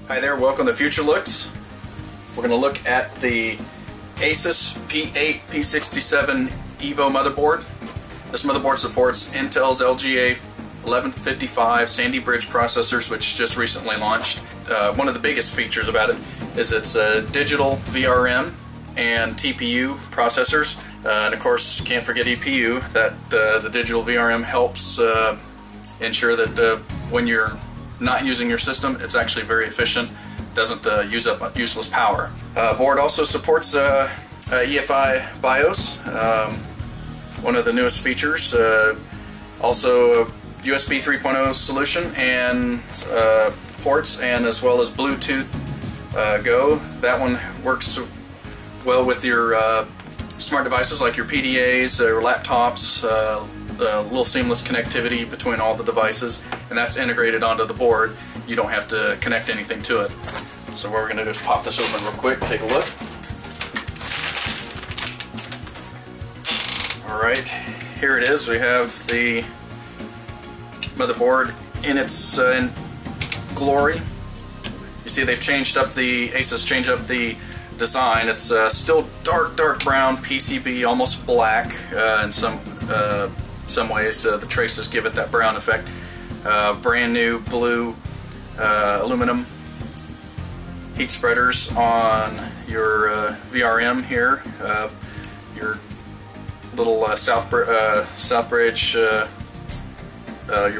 Hi there, welcome to Futurelooks. We're going to look at the ASUS P8P67 EVO motherboard. This motherboard supports Intel's LGA1155 Sandy Bridge processors, which just recently launched. One of the biggest features about it is its digital VRM and TPU processors. And of course, can't forget EPU. The digital VRM helps ensure that when you're not using your system, it's actually very efficient, doesn't use up useless power. Board also supports EFI BIOS, one of the newest features. Also USB 3.0 solution and ports, and as well as Bluetooth Go. That one works well with your smart devices like your PDAs or laptops. Little seamless connectivity between all the devices, and that's integrated onto the board. You don't have to connect anything to it. So what we're going to do is pop this open real quick, take a look. Alright, here it is. We have the motherboard in its glory. You see they've changed up ASUS changed up the design. It's still dark brown PCB, almost black in some ways. The traces give it that brown effect. Brand new blue aluminum heat spreaders on your VRM here. Your little Southbridge, your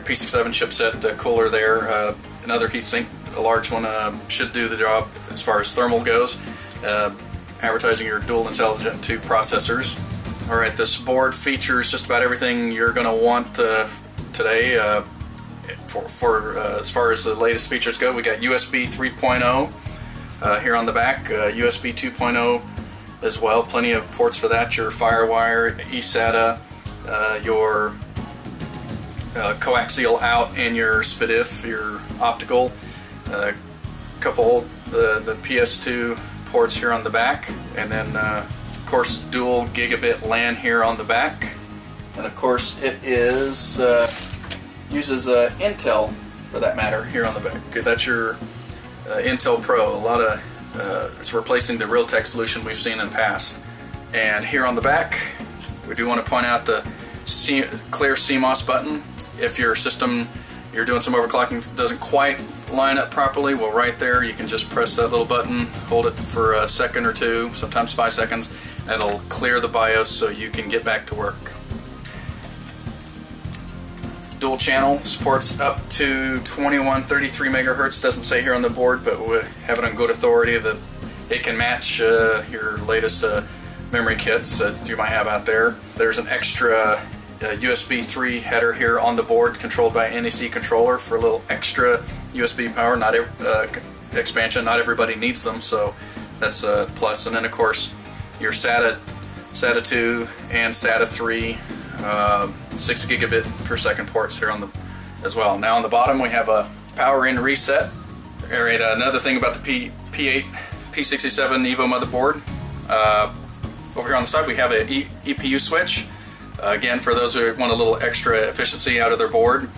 P67 chipset cooler there. Another heatsink, a large one, should do the job as far as thermal goes. Advertising your dual intelligent 2 processors. Alright, this board features just about everything you're going to want today. As far as the latest features go, we got USB 3.0 here on the back, USB 2.0 as well, plenty of ports for that, your FireWire, eSATA, your coaxial out, and your SPDIF, your optical, couple the PS2 ports here on the back, and then of course dual gigabit LAN here on the back, and of course it is uses Intel, for that matter, here on the back. That's your Intel Pro. A lot of it's replacing the Realtek solution we've seen in the past. And here on the back, we do want to point out the clear Cmos button. If your system, you're doing some overclocking, doesn't quite line up properly, well, right there you can just press that little button, hold it for a second or two, sometimes 5 seconds, and it'll clear the BIOS so you can get back to work. Dual channel, supports up to 2133 megahertz. Doesn't say here on the board, but we have it on good authority that it can match your latest memory kits that you might have out there. There's an extra USB 3 header here on the board, controlled by an NEC controller for a little extra USB power. Not expansion. Not everybody needs them, so that's a plus. And then of course your SATA 2 and SATA 3. 6 gigabit per second ports here on the as well. Now on the bottom we have a power in reset. Alright, another thing about the P8P67 EVO motherboard. Over here on the side we have an EPU switch. Again, for those who want a little extra efficiency out of their board.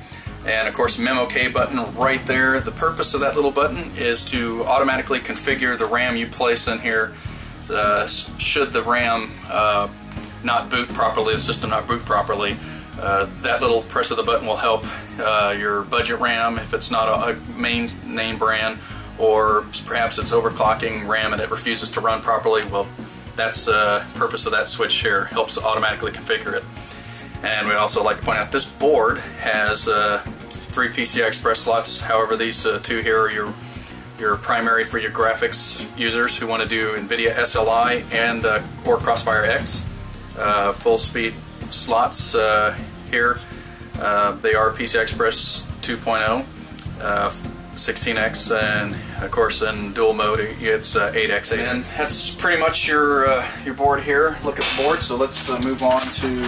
And of course, Memo K button right there. The purpose of that little button is to automatically configure the RAM you place in here should the RAM not boot properly, the system not boot properly. That little press of the button will help your budget RAM if it's not a main name brand, or perhaps it's overclocking RAM and it refuses to run properly. Well, that's the purpose of that switch here, helps automatically configure it. And we also like to point out this board has 3 PCI Express slots. However, these 2 here are your primary for your graphics users who want to do NVIDIA SLI and or Crossfire X. Full speed slots here. They are PCI Express 2.0, 16x, and of course in dual mode it's 8x8. And that's pretty much your board here. Look at the board. So let's move on to